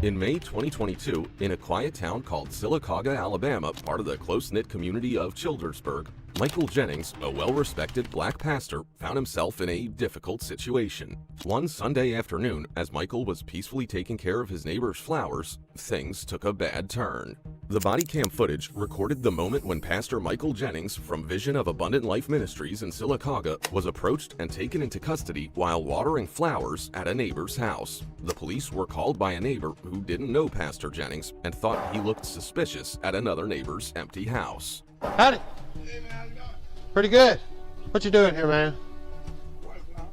In May 2022, in a quiet town called Sylacauga, Alabama, part of the close-knit community of Childersburg, Michael Jennings, a well-respected black pastor, found himself in a difficult situation. One Sunday afternoon, as Michael was peacefully taking care of his neighbor's flowers, things took a bad turn. The body cam footage recorded the moment when Pastor Michael Jennings from Vision of Abundant Life Ministries in Sylacauga was approached and taken into custody while watering flowers at a neighbor's house. The police were called by a neighbor who didn't know Pastor Jennings and thought he looked suspicious at another neighbor's empty house. Howdy. Hey man, how's it going? Pretty good. What you doing here, man? What's going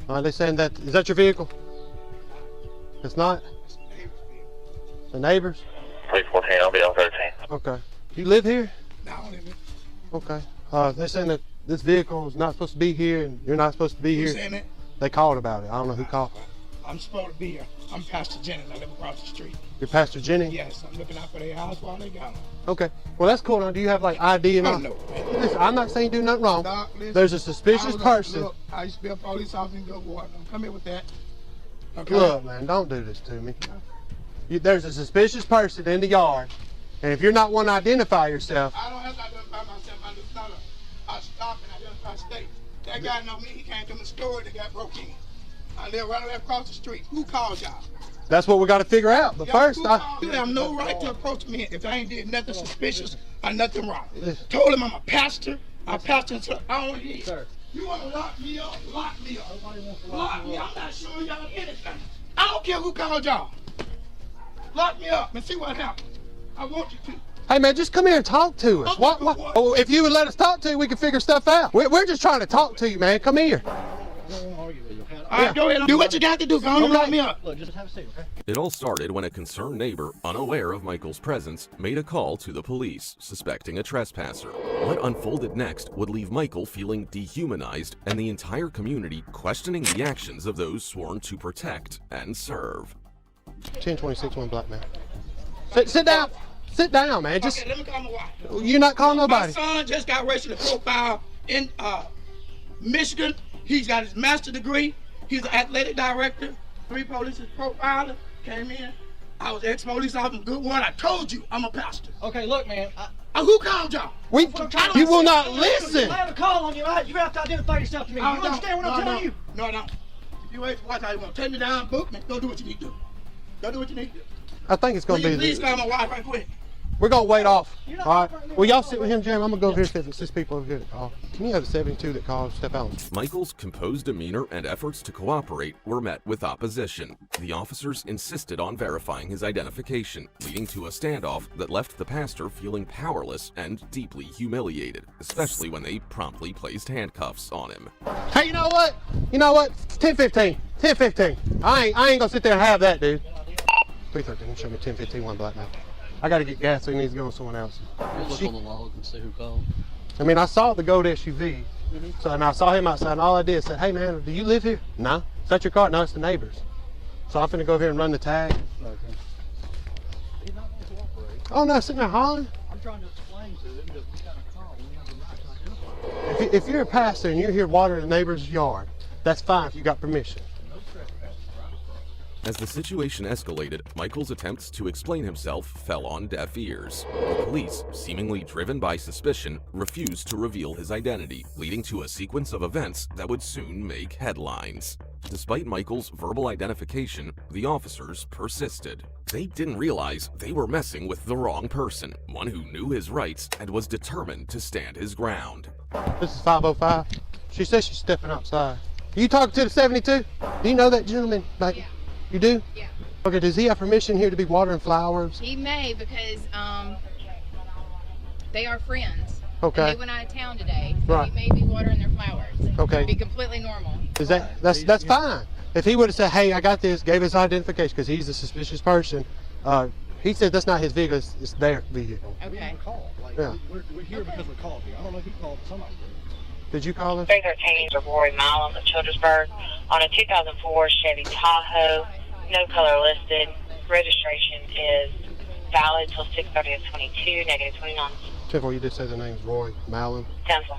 on? Are they saying that, is that your vehicle? It's not? It's the neighbor's vehicle. The neighbors? 314, I'll be on 13. Okay. You live here? No, I don't live here. Okay. They're saying that this vehicle is not supposed to be here and you're not supposed to be Who's here. saying it? They called about it. I don't know who called. I'm supposed to be here. I'm Pastor Jennings. I live across the street. You're Pastor Jennings? Yes, I'm looking out for their house while they gone. Okay. Well, that's cool. Now, do you have like ID and Oh, all? no. Listen, I'm not saying do nothing wrong. Doc, listen, There's a suspicious person. Look, I used to be a police officer in Goodwater. Don't come here with that. Okay? Look, man, don't do this to me. There's a suspicious person in the yard, and if you're not one to identify yourself, I don't have to identify myself. I'm just not a stop and identify state. That guy know me. He came to my store that got broke in. I live right over across the street. Who called y'all? that's what we got to figure out. But first, You have no right to approach me if I ain't did nothing suspicious or nothing wrong. Listen. Told him I'm a pastor. I pastor until I don't hear. Sir. You want to lock me up? Lock me up. Lock me up. I'm not showing y'all anything. I don't care who called y'all. Lock me up and see what happens. I want you to. hey, man, just come here and talk to us. Okay, What? what? Oh, if you would let us talk to you, we can figure stuff out. We're just trying to talk to you, man. Come here. All right, go ahead. Do what you got to do. Go on and lock me up. Look, just have a seat, okay? It all started when a concerned neighbor, unaware of Michael's presence, made a call to the police, suspecting a trespasser. What unfolded next would leave Michael feeling dehumanized and the entire community questioning the actions of those sworn to protect and serve. 1026, one black man. Sit down. Sit down, man. Just Okay, let me call my wife. you're not calling My nobody. son just got racially profiled in Michigan. He's got his master's degree. He's an athletic director. 3 police profiler came in. I was ex-police officer, good one. I told you I'm a pastor. Okay, look, man. Who called y'all? You will not listen. I have a call on you, right? You have to identify yourself to me. You I don't. understand what I'm telling you? No, I don't. If you ain't watch how you want to take me down, book me. Go do what you need to do. Go do what you need to do. I think it's going Will to you be. please call my wife right quick? We're going to wait off. All right. Well, y'all sit with him, Jeremy. I'm going to go over here because it's six people over here that call. Can you have the 72 that called? Step out. Michael's composed demeanor and efforts to cooperate were met with opposition. The officers insisted on verifying his identification, leading to a standoff that left the pastor feeling powerless and deeply humiliated, especially when they promptly placed handcuffs on him. Hey, you know what? 1015. 1015. I ain't going to sit there and have that, dude. 313. Show me 1015, one black man. I got to get gas, so he needs to go with someone else. Just look on the log and see who called. I mean, I saw the gold SUV, and I saw him outside, and all I did is said, hey, man, do you live here? No. Is that your car? No, it's the neighbor's. So I'm finna go over here and run the tag. Okay. He's not going to cooperate. Oh, no, sitting there hollering. I'm trying to explain to him that we got a call. We have the right to identify. If you're a pastor and you're here watering a neighbor's yard, that's fine if you got permission. As the situation escalated, Michael's attempts to explain himself fell on deaf ears. The police, seemingly driven by suspicion, refused to reveal his identity, leading to a sequence of events that would soon make headlines. Despite Michael's verbal identification, the officers persisted. They didn't realize they were messing with the wrong person, one who knew his rights and was determined to stand his ground. This is 505. She says she's stepping outside. Are you talking to the 72? Do you know that gentleman? Like, Yeah. You do? Yeah. Okay, does he have permission here to be watering flowers? He may because they are friends. Okay. And they went out of town today, so Right. he may be watering their flowers. Okay. It'd be completely normal. Is that's fine. If he would have said, hey, I got this, gave his identification because he's a suspicious person, he said that's not his vehicle, it's their vehicle. We Okay. have a call. Like, Yeah. we're here because we called you. I don't know who called, somebody did. Did you call us? 313 is Roy Milam of Childersburg on a 2004 Chevy Tahoe. No color listed. Registration is valid till 6/30/22, negative 29. 10-4, you did say the name's Roy Malin. 10-4.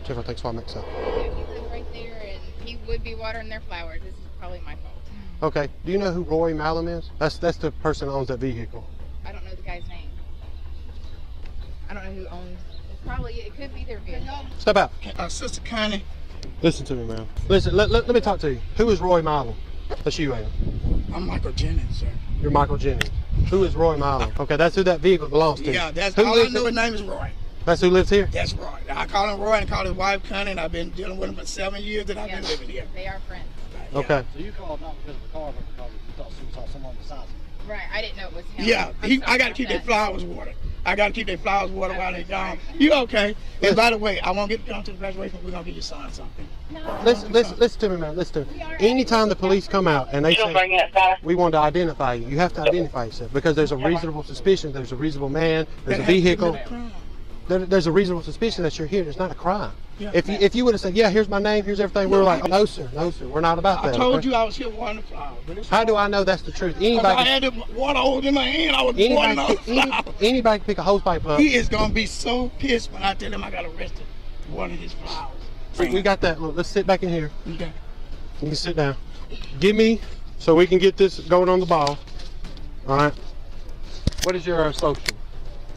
10-4, thanks for my mix up. Yeah, he lives right there, and he would be watering their flowers. This is probably my fault. Okay. Do you know who Roy Malum is? That's the person who owns that vehicle. I don't know the guy's name. I don't know who owns. It could be their vehicle. Step out. Sister Connie. Listen to me, man. Listen, let me talk to you. Who is Roy Malum? That's you, ain't it? I'm Michael Jennings, sir. You're Michael Jennings. Who is Roy Malum? Okay, that's who that vehicle belongs to. Yeah, that's who all I lives know. in- His name is Roy. That's who lives here? That's Roy. I call him Roy and call his wife Connie, and I've been dealing with him for 7 years that I've been living here. They are friends. Okay. So you called not because of the car, but because you saw someone beside you. Right. I didn't know it was him. Yeah, I'm sorry I got to about keep their that. flowers watered. I got to keep their flowers watered while they're gone. You okay? And by the way, I won't get down to the graduation. We're going to get you signed something. Listen to me, man. Listen to me. Anytime the police come out and they say, we want to identify you, you have to identify yourself because there's a reasonable suspicion, there's a reasonable man, there's a vehicle. There's a reasonable suspicion that you're here. It's not a crime. Yeah. If you would have said, yeah, here's my name, here's everything, we were like, no, sir, we're not about that. I told okay? you I was here watering the flowers. How do I know that's the truth? I Anybody, had the water hose in my hand. I was watering those flowers. anybody can pick a hose pipe up. He is going to be so pissed when I tell him I got arrested watering his flowers. We got that. Look, let's sit back in here. Okay. You can sit down. Give me, so we can get this going on the ball. All right. What is your social?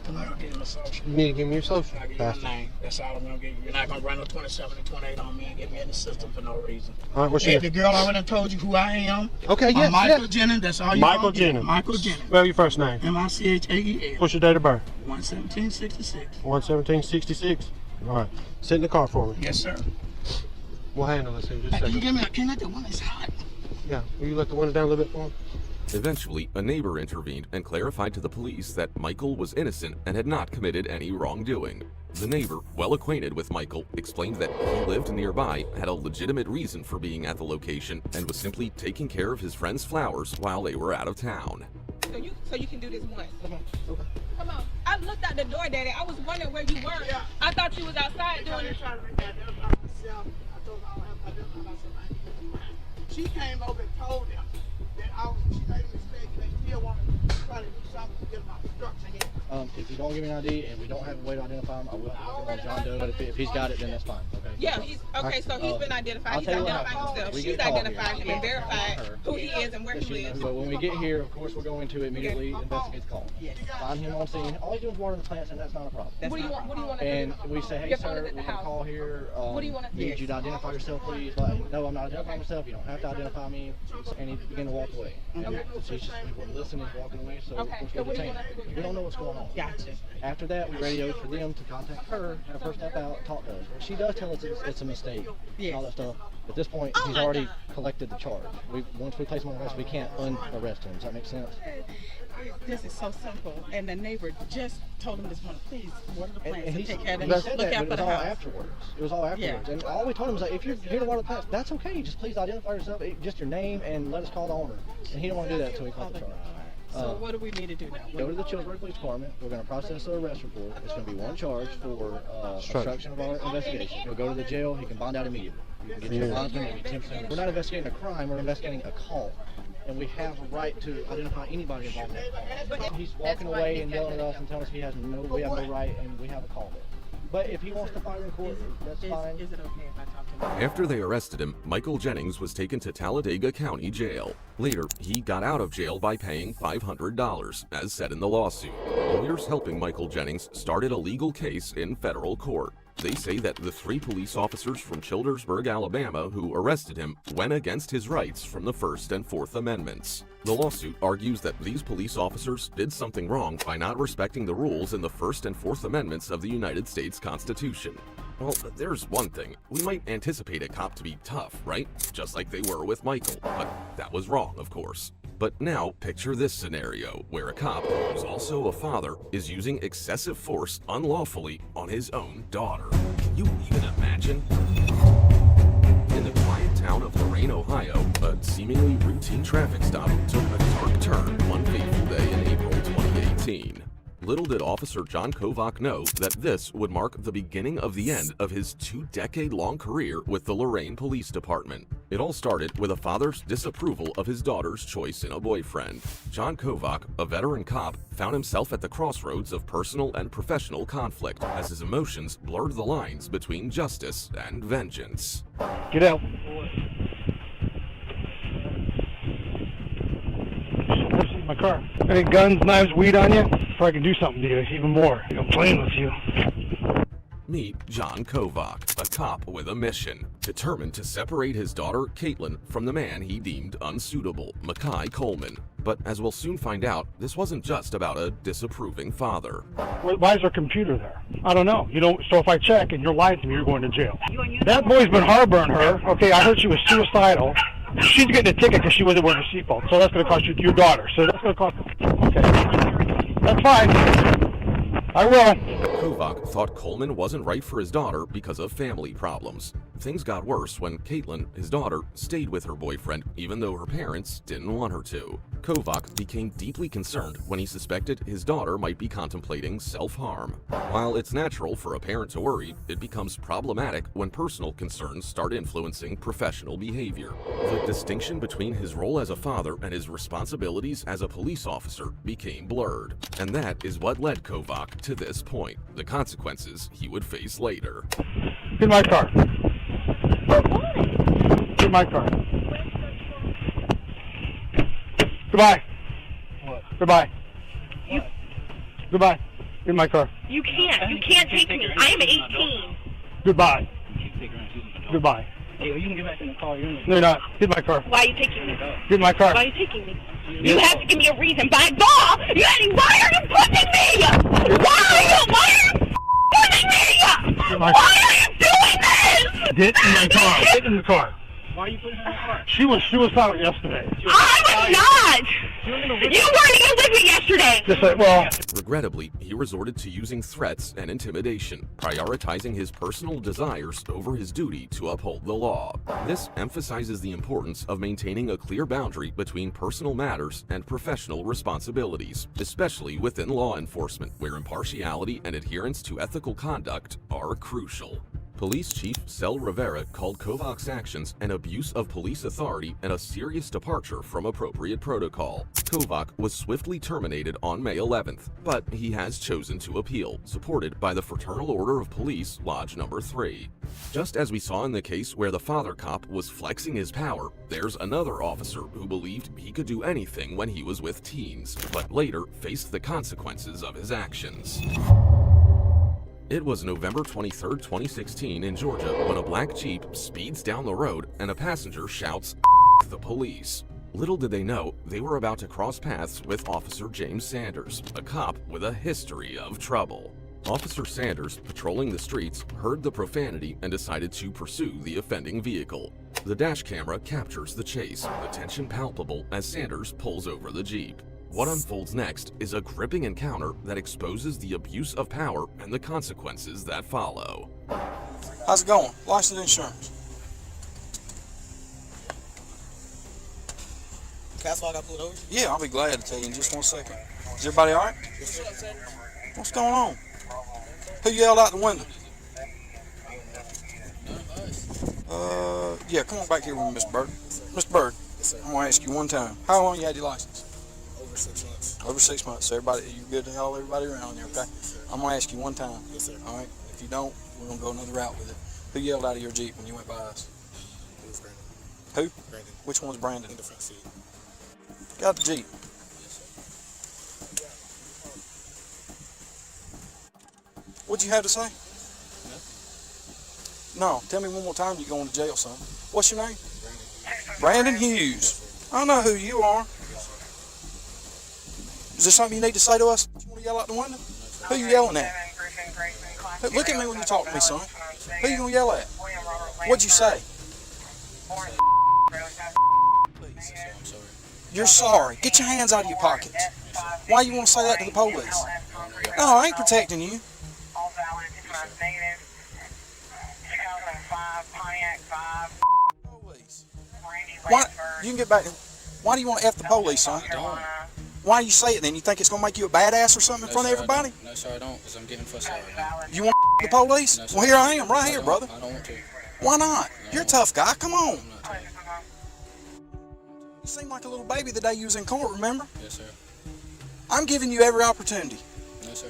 I'm not going to give him a social. You need to give me your social. I'll give you Bastard. my name. That's all I'm going to give you. You're not going to run no 27 and 28 on me and get me in the system for no reason. All right, what's Hey, your the girl already told you who I am. Okay, yes, I'm Michael yes. Jennings. That's all you Michael gonna get. Jennings. Michael Jennings. Spell your first name. M-I-C-H-A-E-L. What's your date of birth? 11766. 1/17/66. All right. Sit in the car for me. Yes, sir. We'll handle this in just a Hey, can you second. give me a, can I get one that's hot? Yeah. Will you let the window down a little bit for me? Eventually, a neighbor intervened and clarified to the police that Michael was innocent and had not committed any wrongdoing. The neighbor, well acquainted with Michael, explained that he lived nearby, had a legitimate reason for being at the location, and was simply taking care of his friend's flowers while they were out of town. So you can do this once. Come on. I looked out the door, Daddy. I was wondering where you were. I thought you was outside doing it. She came over and told them that she made a mistake and they still want to try to do something to get my structure. If you don't give me an ID and we don't have a way to identify him, I will have to get on John Doe. But if he's got it, then that's fine. Okay. Yeah, he's okay. So he's been identified. I'll He's tell you what identified happened. himself. We She's get called identified here. him and verified who he is and where But he lives. when we get here, of course, we're going to immediately investigate the call. Yes. Find him on scene. All he's doing is watering the plants, and that's not a problem. What do you want? What do you want to And do? we say, hey, Your phone sir, is at we the have a house. call here. What do you want to do? Need you to identify yourself, please. Like, no, I'm not identifying myself. You don't have to identify me. And he began to walk away. Okay. So he's just listening, he's walking away. So, Okay. of So course, what do we you detain want us to him. do? We don't know what's going on. Gotcha. After that, we radioed for them to contact her, have her step out, talk to us. She does tell us it's a mistake, and all that stuff. At this point, he's already collected the charge. Once we place him on arrest, we can't un-arrest him. Does that make sense? This is so simple. And the neighbor just told him this morning, please water the plants and he take care of them. he said Look that, out but for it was the all house. afterwards. It was all afterwards. And all we told him was like, if you're here to water the plants, that's okay. Just please identify yourself, just your name, and let us call the owner. And he didn't want to do that until he caught the charge. So what do we need to do now? Go to the Childersburg Police Department. We're going to process the arrest report. It's going to be one charge for obstruction of our investigation. He'll go to the jail. He can bond out immediately. You can get your bondsman, maybe 10%. We're not investigating a crime. We're investigating a call. And we have a right to identify anybody involved in that. He's walking away and yelling at us and telling us we have no right and we have a call there. But if he wants to file in court, that's fine. Is it okay if I talk to him? After they arrested him, Michael Jennings was taken to Talladega County Jail. Later, he got out of jail by paying $500, as said in the lawsuit. Lawyers helping Michael Jennings started a legal case in federal court. They say that the 3 police officers from Childersburg, Alabama, who arrested him, went against his rights from the First and Fourth Amendments. The lawsuit argues that these police officers did something wrong by not respecting the rules in the First and Fourth Amendments of the United States Constitution. Well, there's one thing. We might anticipate a cop to be tough, right? Just like they were with Michael. But that was wrong, of course. But now, picture this scenario, where a cop, who's also a father, is using excessive force unlawfully on his own daughter. Can you even imagine? In the quiet town of Lorain, Ohio, a seemingly routine traffic stop took a dark turn one fateful day in April 2018. Little did Officer John Kovac know that this would mark the beginning of the end of his 2-decade-long career with the Lorain Police Department. It all started with a father's disapproval of his daughter's choice in a boyfriend. John Kovac, a veteran cop, found himself at the crossroads of personal and professional conflict as his emotions blurred the lines between justice and vengeance. Get out. my car. Any guns, knives, weed on you? So I can do something to you, even more. I'm playing with you. Meet John Kovac, a cop with a mission, determined to separate his daughter, Caitlin, from the man he deemed unsuitable, Makai Coleman. But as we'll soon find out, this wasn't just about a disapproving father. Why is her computer there? I don't know. So if I check and you're lying to me, you're going to jail. That boy's been harboring her. Okay, I heard she was suicidal. She's getting a ticket because she wasn't wearing a seatbelt. So that's going to cost you your daughter. So that's going to cost. Okay, that's fine. I will. Kovac thought Coleman wasn't right for his daughter because of family problems. Things got worse when Caitlin, his daughter, stayed with her boyfriend even though her parents didn't want her to. Kovac became deeply concerned when he suspected his daughter might be contemplating self-harm. While it's natural for a parent to worry, it becomes problematic when personal concerns start influencing professional behavior. The distinction between his role as a father and his responsibilities as a police officer became blurred. And that is what led Kovac to this point, the consequences he would face later. Get my car. Get my car. Goodbye. What? Goodbye. Goodbye. In my car. You can't take me. I am 18. Goodbye. Goodbye. Hey, you can get back in the car. No, you're not. Get my car. Why are you taking me? Get my car. Why are you taking me? You have to give me a reason. By law, why are you pushing me? Why are you pushing me? Why are you doing this? Get in my car. Get in the car. Why are you putting her in the car? She was suicidal yesterday. I was not. You weren't even with me yesterday. Just well. Regrettably, he resorted to using threats and intimidation, prioritizing his personal desires over his duty to uphold the law. This emphasizes the importance of maintaining a clear boundary between personal matters and professional responsibilities, especially within law enforcement, where impartiality and adherence to ethical conduct are crucial. Police Chief Sel Rivera called Kovac's actions an abuse of police authority and a serious departure from appropriate protocol. Kovac was swiftly terminated on May 11th, but he has chosen to appeal, supported by the Fraternal Order of Police Lodge No. 3. Just as we saw in the case where the father cop was flexing his power, there's another officer who believed he could do anything when he was with teens, but later faced the consequences of his actions. It was November 23, 2016 in Georgia when a black Jeep speeds down the road and a passenger shouts, "F the police." Little did they know, they were about to cross paths with Officer James Sanders, a cop with a history of trouble. Officer Sanders, patrolling the streets, heard the profanity and decided to pursue the offending vehicle. The dash camera captures the chase, the tension palpable as Sanders pulls over the Jeep. What unfolds next is a gripping encounter that exposes the abuse of power and the consequences that follow. How's it going? License and insurance. Castle, I got pulled over? Yeah, I'll be glad to tell you in just 1 second. Is everybody all right? What's going on? Who yelled out the window? Yeah, come on back here with me, Mr. Bird. Mr. Bird, I'm going to ask you one time. How long you had your license? Over 6 months. Over 6 months. So everybody, you good to haul everybody around there, okay? I'm going to ask you one time. Yes, sir. All right? If you don't, we're going to go another route with it. Who yelled out of your Jeep when you went by us? It was Brandon. Who? Brandon. Which one's Brandon? In the front seat. Got the Jeep. What'd you have to say? No. Tell me one more time you're going to jail, son. What's your name? Brandon Hughes. I know who you are. Is there something you need to say to us? You want to yell out the window? Who you yelling at? Hey, look at me when you talk to me, son. Who you going to yell at? What'd you say? You're sorry. Get your hands out of your pockets. Why you want to say that to the police? No, I ain't protecting you. Why? You can get back. Why do you want to F the police, son? I don't. Why do you say it then? You think it's going to make you a badass or something in front of everybody? No, sir, I don't, because I'm getting frustrated now. You want to the police? No, sir. Well, here I am, right here, brother. I don't want to. Why not? You're a tough guy. Come on. I'm not telling You seem like a little baby the day you was in court, remember? Yes, sir. I'm giving you every opportunity. No, sir.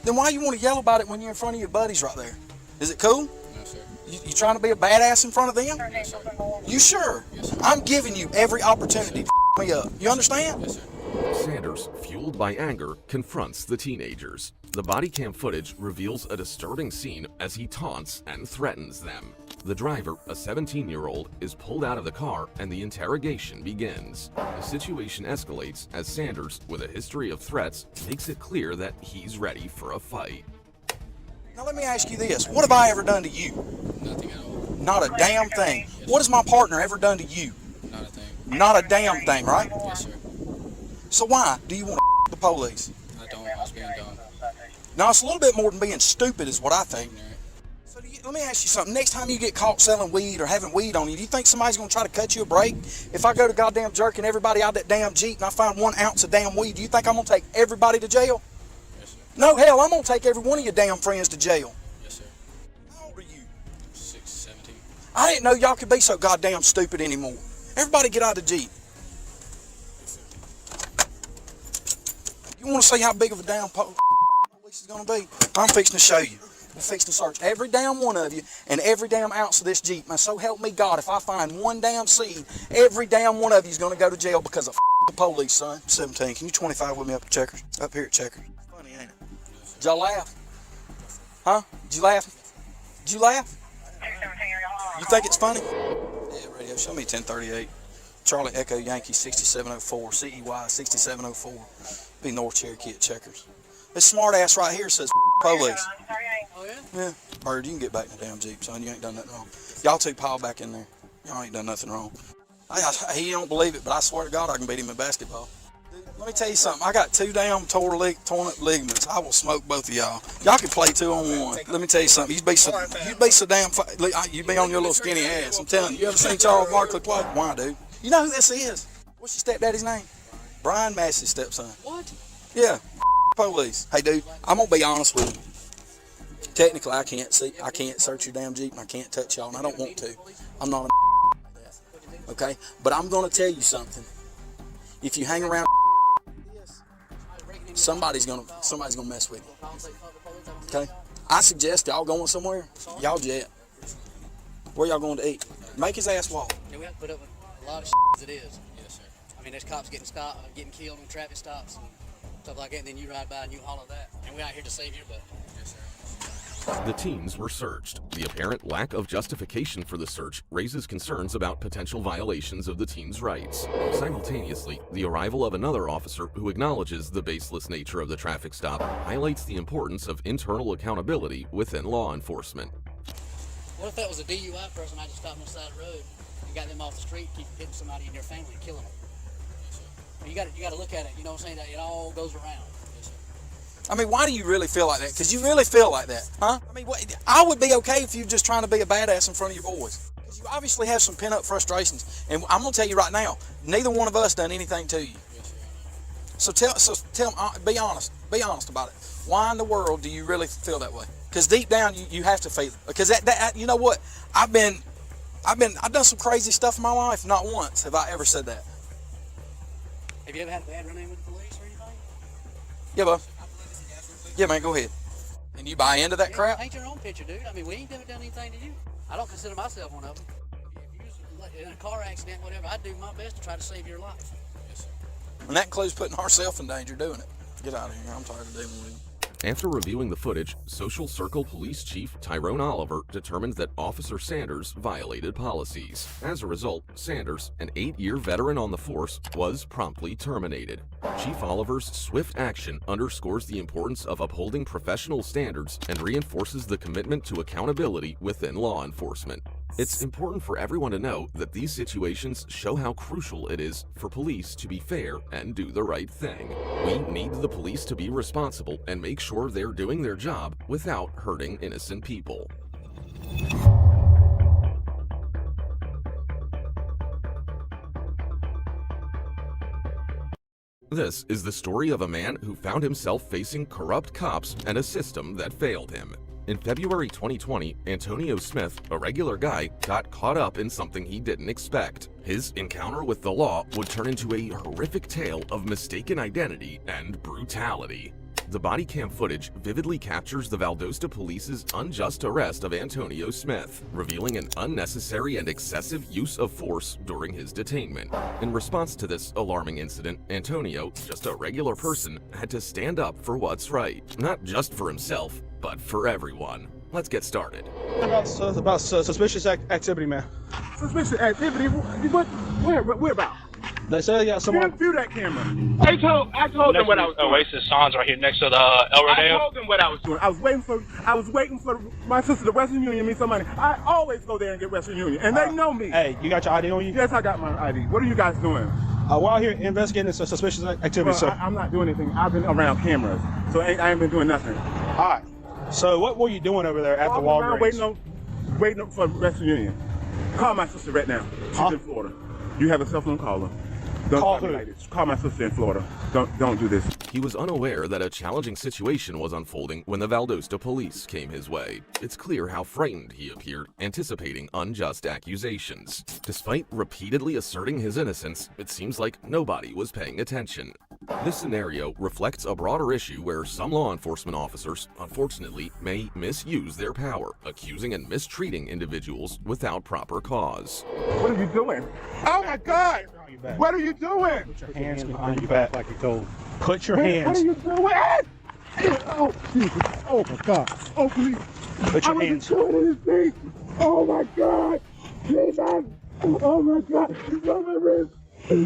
Then why you want to yell about it when you're in front of your buddies right there? Is it cool? No, sir. You trying to be a badass in front of them? No, sir. You sure? Yes, sir. I'm giving you every opportunity to me up. You understand? Yes, sir. Sanders, fueled by anger, confronts the teenagers. The body cam footage reveals a disturbing scene as he taunts and threatens them. The driver, a 17-year-old, is pulled out of the car and the interrogation begins. The situation escalates as Sanders, with a history of threats, makes it clear that he's ready for a fight. Now let me ask you this. What have I ever done to you? Nothing at all. Not a damn thing. What has my partner ever done to you? Not a thing. Not a damn thing, right? Yes, sir. So why do you want to the police? I don't. I was being dumb. Now, it's a little bit more than being stupid is what I think. Ignorant. So let me ask you something. Next time you get caught selling weed or having weed on you, do you think somebody's going to try to cut you a break? If I go to goddamn jerking everybody out of that damn Jeep and I find 1 ounce of damn weed, do you think I'm going to take everybody to jail? Yes, sir. No, hell, I'm going to take every one of your damn friends to jail. Yes, sir. How old are you? 6, 17. I didn't know y'all could be so goddamn stupid anymore. Everybody get out of the Jeep. You want to see how big of a damn police is going to be? I'm fixing to show you. We're fixing to search every damn one of you and every damn ounce of this Jeep. Man, so help me God, if I find 1 damn seed, every damn one of you is going to go to jail because of the police, son. 17. Can you 25 with me up at Checkers? Up here at Checkers. Funny, ain't it? Did y'all laugh? Huh? Did you laugh? Did you laugh? You think it's funny? Yeah, radio. Show me 1038. Charlie Echo Yankee 6704. CEY 6704. Be North Cherokee at Checkers. This smart ass right here says police. Oh, yeah? Yeah. Bird, you can get back in the damn Jeep, son. You ain't done nothing wrong. Y'all two pile back in there. Y'all ain't done nothing wrong. He don't believe it, but I swear to God I can beat him in basketball. Let me tell you something. I got 2 damn torn up ligaments. I will smoke both of y'all. Y'all can play 2-on-1. Let me tell you something. You'd be so damn. You'd be on your little skinny ass. I'm telling you. You ever seen Charles Barkley play? Why, dude? You know who this is? What's your stepdaddy's name? Brian Massey's stepson. What? Yeah. Police. Hey, dude. I'm gonna be honest with you. Technically, I can't search your damn Jeep, and I can't touch y'all, and I don't want to. I'm not a okay? But I'm gonna tell you something. If you hang around somebody's gonna mess with you. Okay? I suggest y'all going somewhere. Y'all jet. Where y'all going to eat? Make his ass walk. Yeah, we have to put up with a lot of as it is. Yes, sir. I mean, there's cops getting stopped, getting killed in traffic stops and stuff like that, and then you ride by and you holler that. And we're out here to save your butt. Yes, sir. The teens were searched. The apparent lack of justification for the search raises concerns about potential violations of the teens' rights. Simultaneously, the arrival of another officer who acknowledges the baseless nature of the traffic stop highlights the importance of internal accountability within law enforcement. What if that was a DUI person I just stopped on the side of the road and got them off the street, keep hitting somebody in their family and killing them? You got to look at it. You know what I'm saying? That it all goes around. I mean, why do you really feel like that? Because you really feel like that, huh? I mean, I would be okay if you're just trying to be a badass in front of your boys. Because you obviously have some pent-up frustrations. And I'm going to tell you right now, neither one of us done anything to you. So tell them, be honest about it. Why in the world do you really feel that way? Because deep down, you have to feel it. Because that you know what? I've done some crazy stuff in my life. Not once have I ever said that. Have you ever had a bad run-in with the police or anything? Yeah, bud. Yeah, man, go ahead. And you buy into that crap? Paint your own picture, dude. I mean, we ain't done anything to you. I don't consider myself one of them. If you was in a car accident, whatever, I'd do my best to try to save your life. Yes, sir. And that includes putting ourselves in danger doing it. Get out of here. I'm tired of dealing with you. After reviewing the footage, Social Circle Police Chief Tyrone Oliver determined that Officer Sanders violated policies. As a result, Sanders, an 8-year veteran on the force, was promptly terminated. Chief Oliver's swift action underscores the importance of upholding professional standards and reinforces the commitment to accountability within law enforcement. It's important for everyone to know that these situations show how crucial it is for police to be fair and do the right thing. We need the police to be responsible and make sure they're doing their job without hurting innocent people. This is the story of a man who found himself facing corrupt cops and a system that failed him. In February 2020, Antonio Smith, a regular guy, got caught up in something he didn't expect. His encounter with the law would turn into a horrific tale of mistaken identity and brutality. The body cam footage vividly captures the Valdosta Police's unjust arrest of Antonio Smith, revealing an unnecessary and excessive use of force during his detainment. In response to this alarming incident, Antonio, just a regular person, had to stand up for what's right, not just for himself, but for everyone. Let's get started. About suspicious activity, man. Suspicious activity? What? Where about? They say they got someone. View that camera. I told them what I was doing. Oasis Signs right here next to the El Rodeo. I told them what I was doing. I was waiting for my sister to Western Union me some money. I always go there and get Western Union, and they know me. Hey, you got your ID on you? Yes, I got my ID. What are you guys doing? We're out here investigating some suspicious activity, sir. I'm not doing anything. I've been around cameras, so I ain't been doing nothing. All right. So what were you doing over there at the Walgreens? Waiting for Western Union. Call my sister right now. She's in Florida. You have a cell phone, call her. Don't call me who? like this. Call my sister in Florida. Don't do this. He was unaware that a challenging situation was unfolding when the Valdosta police came his way. It's clear how frightened he appeared, anticipating unjust accusations. Despite repeatedly asserting his innocence, it seems like nobody was paying attention. This scenario reflects a broader issue where some law enforcement officers, unfortunately, may misuse their power, accusing and mistreating individuals without proper cause. What are you doing? Oh my God! What are you doing? Put your hands behind your back like you told. Put your hands. What are you doing? Oh, Jesus. Oh my God. Oh, please. Put your hands. I wasn't doing anything. Oh my God. Jesus. Oh my God. He's on my wrist.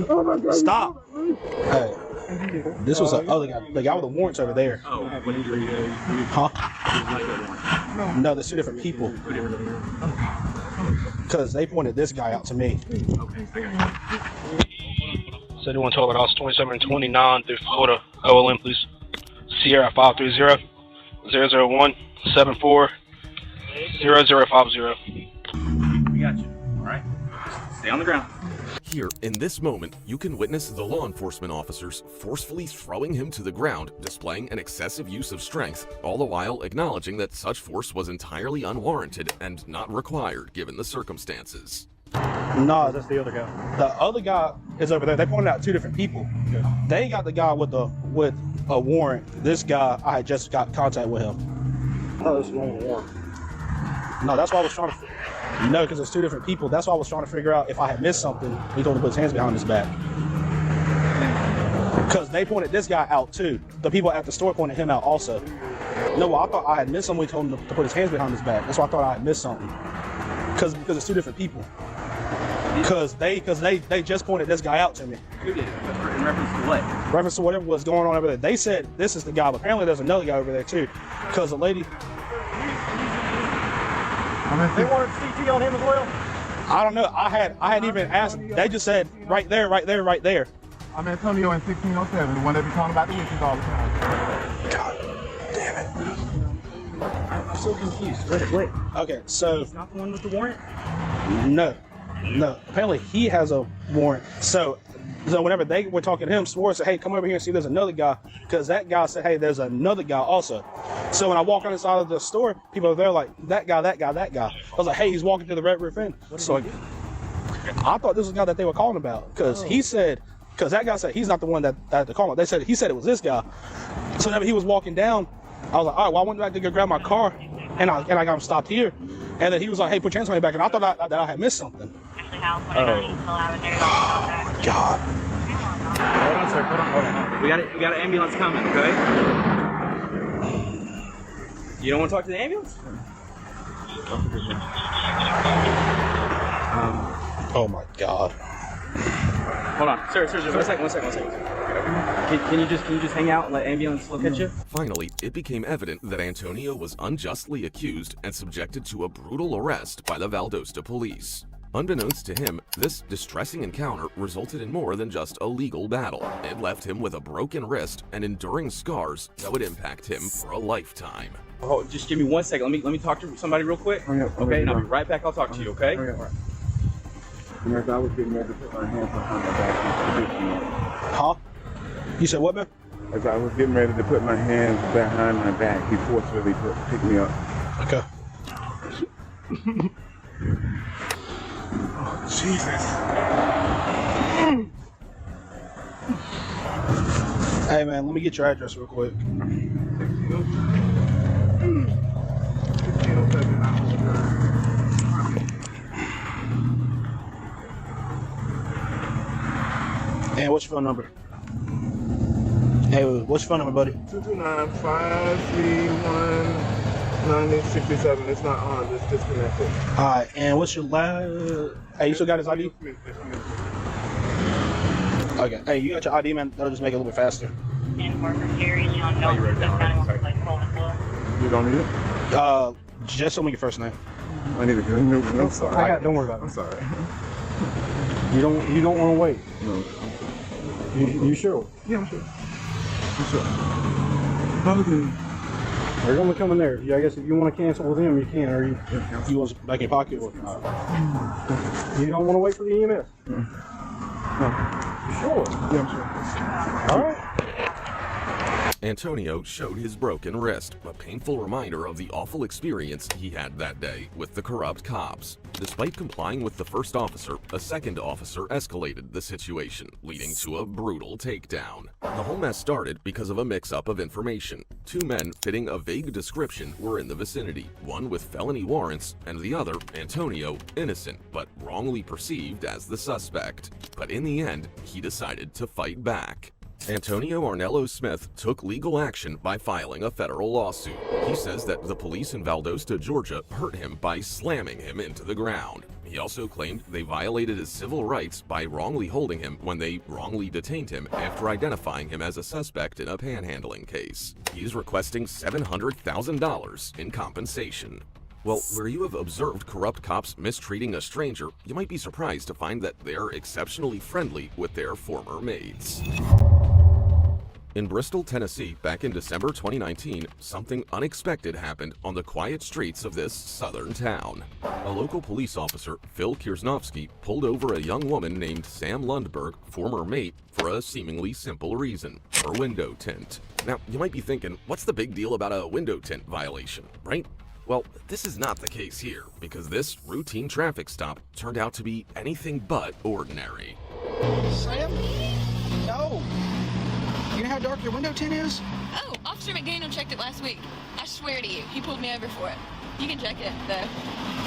Oh my God. Stop. Hey. This was the other guy. The guy with the warrants over there. Oh, what did you do? Huh? No, there's two different people. Because they pointed this guy out to me. So you want to talk about House 27 and 29 through Florida OLM, please. Sierra 530 001 74 0050. We got you. All right. Stay on the ground. Here, in this moment, you can witness the law enforcement officers forcefully throwing him to the ground, displaying an excessive use of strength, all the while acknowledging that such force was entirely unwarranted and not required given the circumstances. No, that's the other guy. The other guy is over there. They pointed out two different people. They got the guy with a warrant. This guy, I had just got contact with him. Oh, this is one with a warrant. No, that's why I was trying to. No, because it's two different people. That's why I was trying to figure out if I had missed something. He told him to put his hands behind his back. Because they pointed this guy out too. The people at the store pointed him out also. No, I thought I had missed something. We told him to put his hands behind his back. That's why I thought I had missed something. Because it's two different people. Because they just pointed this guy out to me. Who did? In reference to what? Reference to whatever was going on over there. They said this is the guy, but apparently there's another guy over there too. Because the lady. They wanted CT on him as well? I don't know. I hadn't even asked. They just said right there, right there, right there. I'm Antonio in 1607, the one that be talking about the witches all the time. God damn it. I'm so confused. Wait. Okay, so. He's not the one with the warrant? No. Apparently he has a warrant. So whenever they were talking to him, Swartz said, hey, come over here and see there's another guy. Because that guy said, hey, there's another guy also. So when I walk on the side of the store, people are there like, that guy. I was like, hey, he's walking to the Red Roof Inn. So I thought this was the guy that they were calling about. Because he said, because that guy said he's not the one that they're calling about. He said it was this guy. So whenever he was walking down, I was like, all right, well, I went back to go grab my car. And I got him stopped here. And then he was like, hey, put your hands on my back. And I thought that I had missed something. Oh, God. Hold on, sir. Hold on. We got an ambulance coming, okay? You don't want to talk to the ambulance? Oh my God. Hold on, sir. One second. Can you just hang out and let ambulance look at you? Finally, it became evident that Antonio was unjustly accused and subjected to a brutal arrest by the Valdosta police. Unbeknownst to him, this distressing encounter resulted in more than just a legal battle. It left him with a broken wrist and enduring scars that would impact him for a lifetime. Oh, just give me 1 second. Let me talk to somebody real quick. Okay, and I'll be right back. I'll talk to you, okay? As I was getting ready to put my hands behind my back, Huh? You said what, man? As I was getting ready to put my hands behind my back, he forcefully picked me up. Okay. Oh, Jesus. Hey, man, let me get your address real quick. And what's your phone number? Hey, what's your phone number, buddy? 229-531-9067. It's not on. It's disconnected. All right. And what's your last? Hey, you still got his ID? Okay. Hey, you got your ID, man? That'll just make it a little bit faster. And worker series, John Johnson, 91.1. You don't need it? Just tell me your first name. I need a good new. I'm sorry. Don't worry about it. I'm sorry. You don't want to wait. No. You sure? Yeah, I'm sure. I'm sure. Okay. They're gonna come in there. Yeah, I guess if you want to cancel with them, you can. Or you want it back in your pocket? Or? You don't want to wait for the EMS. No. You sure? Yeah, I'm sure. All right. Antonio showed his broken wrist, a painful reminder of the awful experience he had that day with the corrupt cops. Despite complying with the first officer, a second officer escalated the situation, leading to a brutal takedown. The whole mess started because of a mix-up of information. Two men fitting a vague description were in the vicinity, one with felony warrants, and the other, Antonio, innocent, but wrongly perceived as the suspect. But in the end, he decided to fight back. Antonio Arnello Smith took legal action by filing a federal lawsuit. He says that the police in Valdosta, Georgia hurt him by slamming him into the ground. He also claimed they violated his civil rights by wrongly holding him when they wrongly detained him after identifying him as a suspect in a panhandling case. He's requesting $700,000 in compensation. Well, where you have observed corrupt cops mistreating a stranger, you might be surprised to find that they're exceptionally friendly with their former mates. In Bristol, Tennessee, back in December 2019, something unexpected happened on the quiet streets of this southern town. A local police officer, Phil Kiersnowski, pulled over a young woman named Sam Lundberg, former mate, for a seemingly simple reason: her window tint. Now, you might be thinking, what's the big deal about a window tint violation, right? Well, this is not the case here, because this routine traffic stop turned out to be anything but ordinary. Sam? No! You know how dark your window tint is? Oh, Officer McDaniel checked it last week. I swear to you, he pulled me over for it. You can check it, though.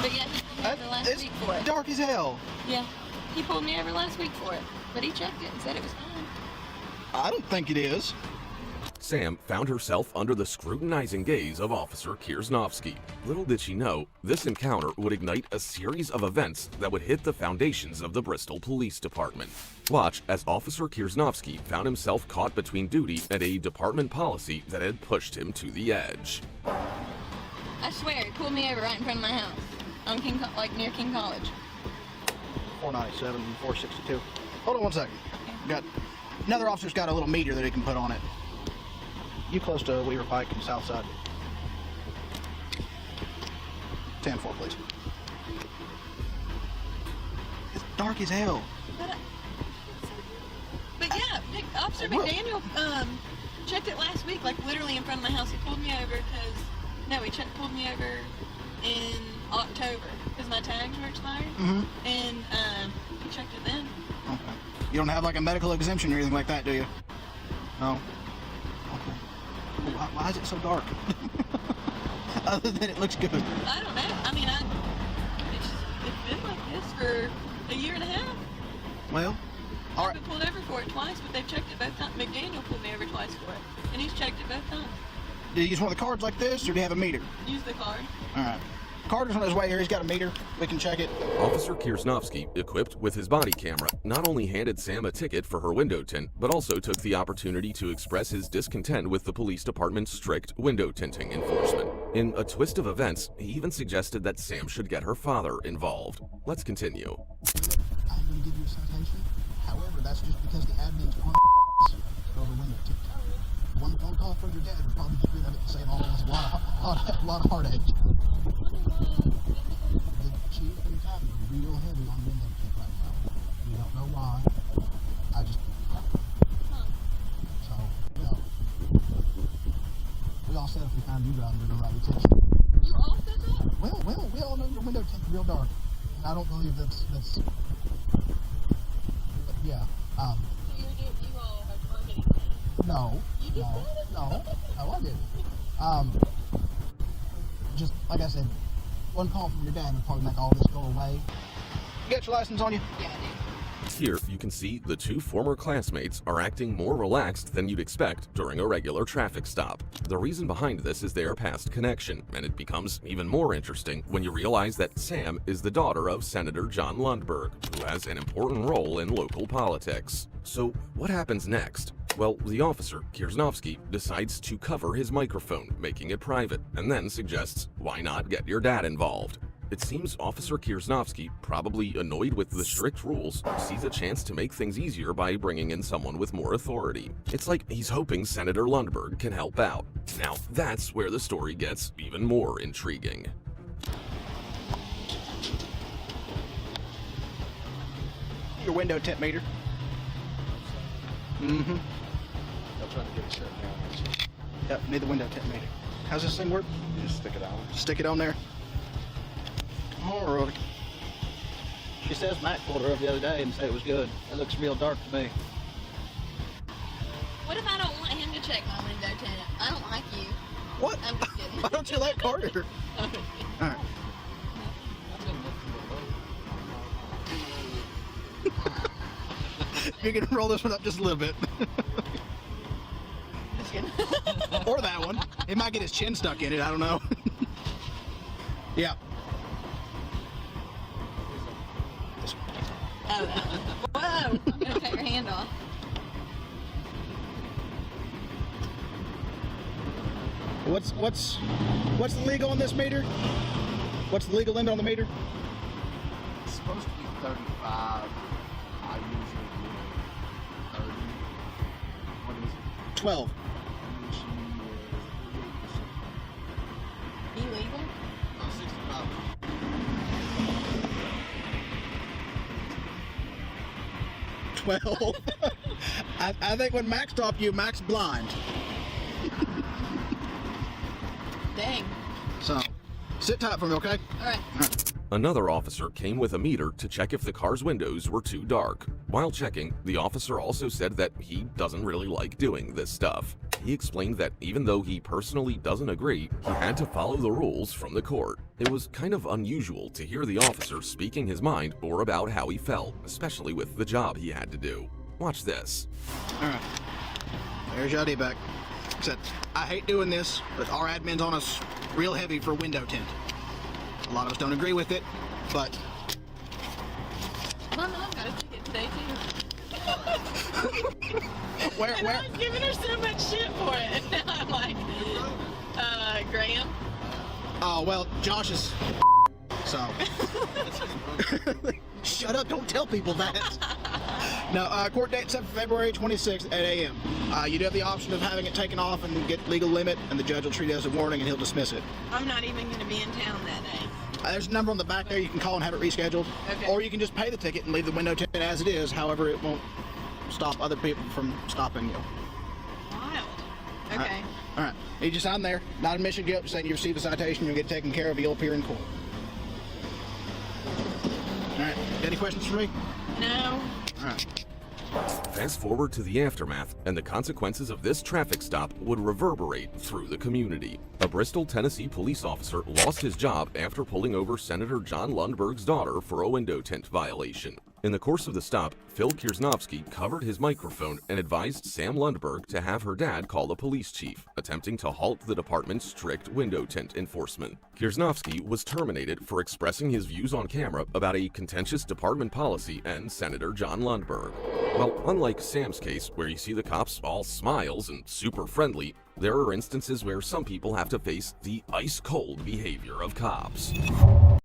But yeah, he pulled me over last week for it. Dark as hell. Yeah, he pulled me over last week for it. But he checked it and said it was fine. I don't think it is. Sam found herself under the scrutinizing gaze of Officer Kiersnowski. Little did she know, this encounter would ignite a series of events that would hit the foundations of the Bristol Police Department. Watch as Officer Kiersnowski found himself caught between duty and a department policy that had pushed him to the edge. I swear, he pulled me over right in front of my house, on near King College. 497, 462. Hold on one second. Another officer's got a little meter that he can put on it. You close to Weaver Pike and South Side. 10-4, please. It's dark as hell. But yeah, Officer McDaniel checked it last week, like literally in front of my house. He pulled me over he pulled me over in October because my tags were expired. And he checked it then. Okay. You don't have like a medical exemption or anything like that, do you? No. Why is it so dark? Other than it looks good. I don't know. I mean, it's been like this for a year and a half. Well, all I've been pulled over for it twice, but they've checked it both times. McDaniel pulled me over twice for it, and he's checked it both times. Do you use one of the cards like this, or do you have a meter? Use the card. All right. Carter's on his way here. He's got a meter. We can check it. Officer Kiersnowski, equipped with his body camera, not only handed Sam a ticket for her window tint, but also took the opportunity to express his discontent with the police department's strict window tinting enforcement. In a twist of events, he even suggested that Sam should get her father involved. Let's continue. I'm going to give you a citation. However, that's just because the admin's on over window tint. One phone call from your dad would probably get rid of it and save all of us a lot of heartache. The chief and the captain are real heavy on window tint right now. We don't know why. So, we all said if we find you driving, we're going to write a ticket. You all said that? Well, we all know your window tint's real dark. And I don't believe that's yeah. You all are targeting me. No, I didn't. Just like I said, one call from your dad would probably make all this go away. You got your license on you? Yeah, I do. Here, you can see the two former classmates are acting more relaxed than you'd expect during a regular traffic stop. The reason behind this is their past connection, and it becomes even more interesting when you realize that Sam is the daughter of Senator John Lundberg, who has an important role in local politics. So, what happens next? Well, the officer, Kierznovsky, decides to cover his microphone, making it private, and then suggests, why not get your dad involved? It seems Officer Kierznovsky, probably annoyed with the strict rules, sees a chance to make things easier by bringing in someone with more authority. It's like he's hoping Senator Lundberg can help out. Now, that's where the story gets even more intriguing. Your window tint meter. Mm-hmm. I'll try to get it shut down. Yep, need the window tint meter. How's this thing work? You just stick it on. Stick it on there. Alright. She says Matt pulled her up the other day and said it was good. It looks real dark to me. What if I don't want him to check my window tint? I don't like you. What? I'm just kidding. Why don't you like Carter? Alright. You're gonna roll this one up just a little bit. Just kidding. Or that one. It might get his chin stuck in it, I don't know. Yeah. Oh, whoa! I'm gonna cut your hand off. What's the legal on this meter? What's the legal limit on the meter? It's supposed to be 35. I usually do 30. What is it? 12. Illegal? No, 65. I think when Max stopped you, Max blind. Dang. So, sit tight for me, okay? Alright. Another officer came with a meter to check if the car's windows were too dark. While checking, the officer also said that he doesn't really like doing this stuff. He explained that even though he personally doesn't agree, he had to follow the rules from the court. It was kind of unusual to hear the officer speaking his mind or about how he felt, especially with the job he had to do. Watch this. Alright. There's your ID back. Except, I hate doing this, but our admin's on us real heavy for window tint. A lot of us don't agree with it, but... My mom got a ticket today, too. Where? And I was giving her so much shit for it, and now I'm like, Graham? Oh, well, Josh is... So... Shut up, don't tell people that. No, court date set for February 26th at 8 a.m. You do have the option of having it taken off and get legal limit, and the judge will treat it as a warning and he'll dismiss it. I'm not even going to be in town that day. There's a number on the back there you can call and have it rescheduled. Okay. Or you can just pay the ticket and leave the window tint as it is. However, it won't stop other people from stopping you. Wild. Okay. All right. You just sign there. Not admission guilt. Just saying you received a citation. You'll get taken care of. You'll appear in court. All right. Got any questions for me? No. All right. Fast forward to the aftermath, and the consequences of this traffic stop would reverberate through the community. A Bristol, Tennessee police officer lost his job after pulling over Senator John Lundberg's daughter for a window tint violation. In the course of the stop, Phil Kierznovsky covered his microphone and advised Sam Lundberg to have her dad call the police chief, attempting to halt the department's strict window tint enforcement. Kierznovsky was terminated for expressing his views on camera about a contentious department policy and Senator John Lundberg. Well, unlike Sam's case, where you see the cops all smiles and super friendly, there are instances where some people have to face the ice-cold behavior of cops.